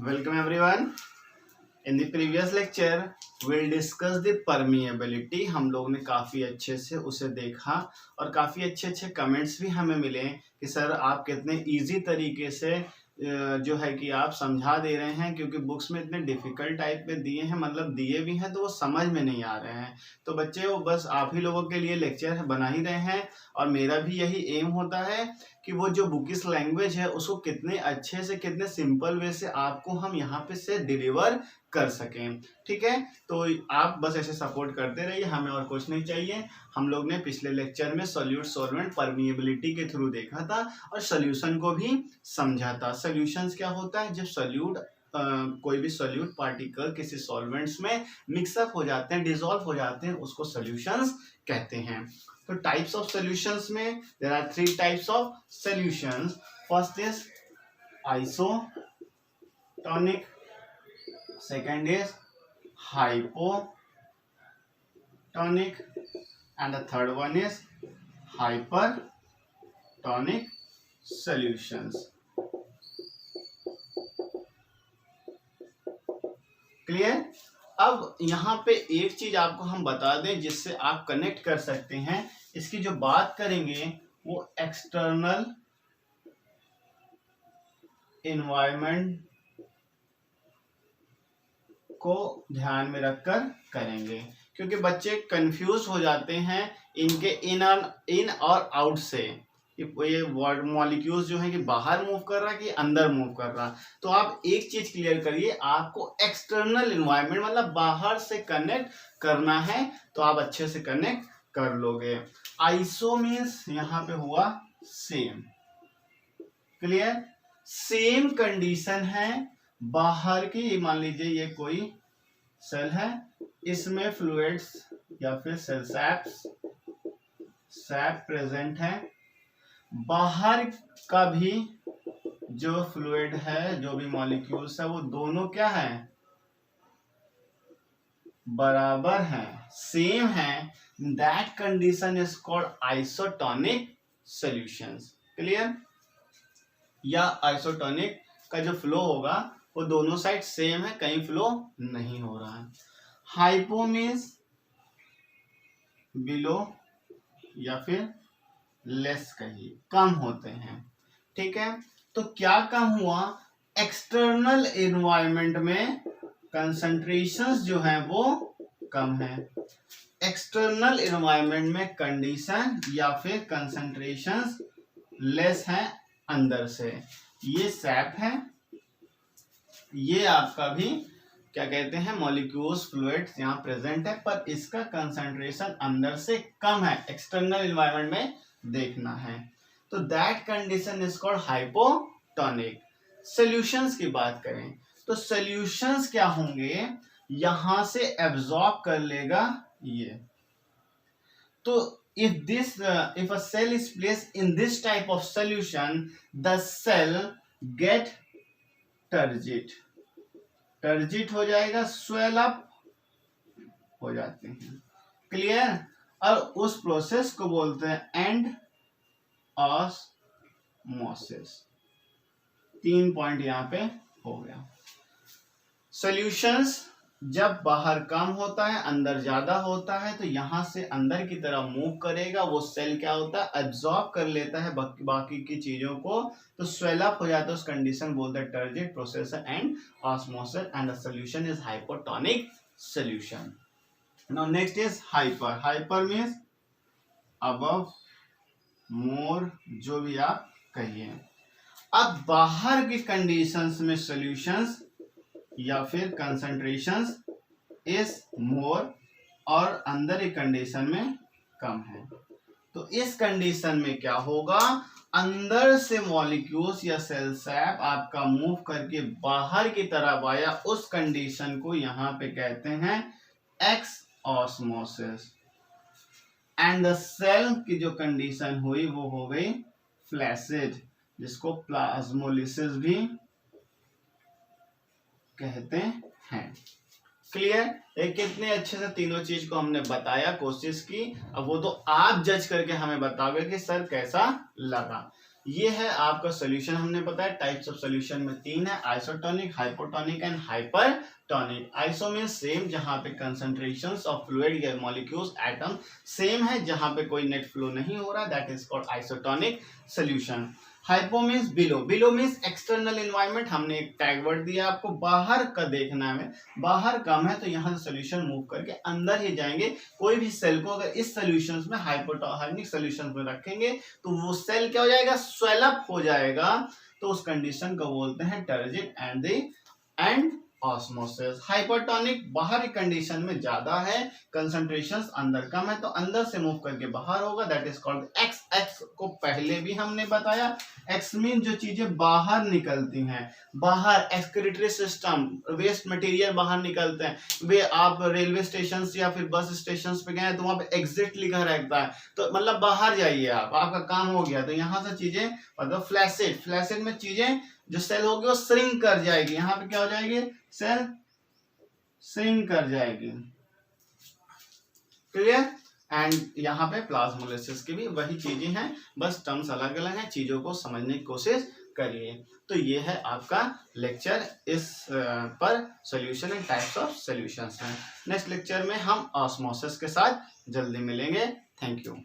Welcome everyone. In the previous lecture, we'll discuss the permeability. हम लोग ने काफ़ी अच्छे से उसे देखा और काफ़ी अच्छे अच्छे कमेंट्स भी हमें मिले कि सर आप कितने इजी तरीके से जो है कि आप समझा दे रहे हैं, क्योंकि बुक्स में इतने डिफ़िकल्ट टाइप में दिए हैं, मतलब दिए भी हैं तो वो समझ में नहीं आ रहे हैं। तो बच्चे वो बस आप ही लोगों के लिए लेक्चर बना ही रहे हैं और मेरा भी यही एम होता है कि वो जो बुकिश लैंग्वेज है उसको कितने अच्छे से, कितने सिंपल वे से आपको हम यहाँ पे से डिलीवर कर सकें। ठीक है, तो आप बस ऐसे सपोर्ट करते रहिए, हमें और कुछ नहीं चाहिए। हम लोग ने पिछले लेक्चर में सॉल्यूट सॉल्वेंट परमिएबिलिटी के थ्रू देखा था और सोल्यूशन को भी समझा था। सोल्यूशंस क्या होता है? जब सोल्यूट कोई भी सोल्यूट पार्टिकल किसी सॉल्वेंट्स में मिक्सअप हो जाते हैं, डिसॉल्व हो जाते हैं, उसको सोल्यूशंस कहते हैं। तो टाइप्स ऑफ सॉल्यूशंस में there are 3 types of solutions. First is isotonic, second is hypotonic, and the third one is hypertonic solutions. Clear? अब यहाँ पे एक चीज आपको हम बता दें जिससे आप कनेक्ट कर सकते हैं। इसकी जो बात करेंगे वो एक्सटर्नल एनवायरनमेंट को ध्यान में रखकर करेंगे, क्योंकि बच्चे कंफ्यूज हो जाते हैं इनके इन और आउट से। ये मॉलिक्यूल्स जो है कि बाहर मूव कर रहा है कि अंदर मूव कर रहा। तो आप एक चीज क्लियर करिए, आपको एक्सटर्नल एनवायरनमेंट मतलब बाहर से कनेक्ट करना है, तो आप अच्छे से कनेक्ट कर लोगे। आइसो मीन्स यहाँ पे हुआ सेम। क्लियर? सेम कंडीशन है बाहर की। मान लीजिए ये कोई सेल है, इसमें फ्लूइड्स या फिर सेल सैप प्रेजेंट है। बाहर का भी जो फ्लूइड है, जो भी मॉलिक्यूल्स है, वो दोनों क्या है? बराबर है, सेम है। That condition is called isotonic solutions. Clear? या आइसोटोनिक का जो फ्लो होगा वो दोनों साइड सेम है, कहीं फ्लो नहीं हो रहा है। हाइपो मीन्स बिलो या फिर लेस, कहिए कम होते हैं। ठीक है, तो क्या कम हुआ? एक्सटर्नल एनवायरनमेंट में कंसंट्रेशंस जो है वो कम है। एक्सटर्नल एनवायरनमेंट में कंडीशन या फिर कंसंट्रेशंस लेस है अंदर से। ये सैप है, ये आपका भी क्या कहते हैं, मॉलिक्यूल्स फ्लूइड्स यहाँ प्रेजेंट है, पर इसका कंसंट्रेशन अंदर से कम है। एक्सटर्नल एनवायरनमेंट में देखना है, तो that condition is called hypotonic. Solutions की बात करें तो सॉल्यूशंस क्या होंगे? यहां से एब्जॉर्ब कर लेगा ये। तो if a cell is placed in this type of solution, the cell get turgid हो जाएगा, स्वेल अप हो जाते हैं। क्लियर? और उस प्रोसेस को बोलते हैं एंड ऑस्मोसिस। 3 पॉइंट यहां पे हो गया। सॉल्यूशंस जब बाहर कम होता है अंदर ज्यादा होता है, तो यहां से अंदर की तरफ मूव करेगा, वो सेल क्या होता है? एब्जॉर्ब कर लेता है बाकी की चीजों को, तो स्वेल अप हो जाता है। उस कंडीशन बोलते हैं turgid process and osmosis, and the solution is hypotonic solution. Now next is hyper. Hyper means above, more, जो भी आप कहिए। अब बाहर की कंडीशंस में सॉल्यूशंस या फिर कंसंट्रेशंस इज मोर और अंदर की कंडीशन में कम है, तो इस कंडीशन में क्या होगा? अंदर से मॉलिक्यूल्स या सेल सैप आपका मूव करके बाहर की तरफ आया, उस कंडीशन को यहां पे कहते हैं exosmosis. And the cell की जो कंडीशन हुई वो हो गई फ्लैसिड, जिसको प्लाज्मोलिसिस भी कहते हैं। क्लियर? एक कितने अच्छे से तीनों चीज को हमने बताया, कोशिश की। अब वो तो आप जज करके हमें बताओगे कि सर कैसा लगा। ये है आपका सोल्यूशन। हमने बताया टाइप्स ऑफ सोल्यूशन में 3 है, isotonic, hypotonic and hypertonic. Iso में सेम, जहां पे कंसंट्रेशंस ऑफ फ्लूइड या मॉलिक्यूल्स एटम सेम है, जहां पे कोई नेट फ्लो नहीं हो रहा, that is called isotonic solution. Hypo means below, below means external environment. हमने एक टैग वर्ड दिया आपको, बाहर का देखना है, बाहर कम है तो यहाँ से सोल्यूशन मूव करके अंदर ही जाएंगे। कोई भी सेल को अगर इस सोल्यूशंस में हाइपोटोनिक सोल्यूशंस में रखेंगे तो वो सेल क्या हो जाएगा, स्वेल अप हो जाएगा। तो उस कंडीशन को बोलते हैं टर्जिट एंड ऑस्मोसिस। हाइपरटोनिक बाहरी कंडीशन में ज्यादा है, कंसंट्रेशंस अंदर कम है तो अंदर से मूव करके बाहर होगा, that is called x. X को पहले भी हमने बताया, एक्स मीन जो चीजें बाहर निकलती हैं, बाहर एक्सक्रीटरी सिस्टम, वेस्ट मटेरियल बाहर निकलते हैं। वे आप रेलवे स्टेशन या फिर बस स्टेशन पे गए तो वहां पे एग्जिट लिखा रहता है, तो मतलब बाहर जाइए आप, आपका काम हो गया। तो यहाँ से चीजें मतलब फ्लैसिड, फ्लैसिड में चीजें जो सेल होगी वो श्रिंक कर जाएगी। यहाँ पे क्या हो जाएगी, सेल श्रिंक कर जाएगी। क्लियर। एंड यहाँ पे प्लाज्मोलाइसिस की भी वही चीजें हैं, बस टर्म्स अलग अलग हैं, चीजों को समझने की कोशिश करिए। तो ये है आपका लेक्चर इस पर solution and types of solutions हैं। नेक्स्ट लेक्चर में हम ऑस्मोसिस के साथ जल्दी मिलेंगे। Thank you.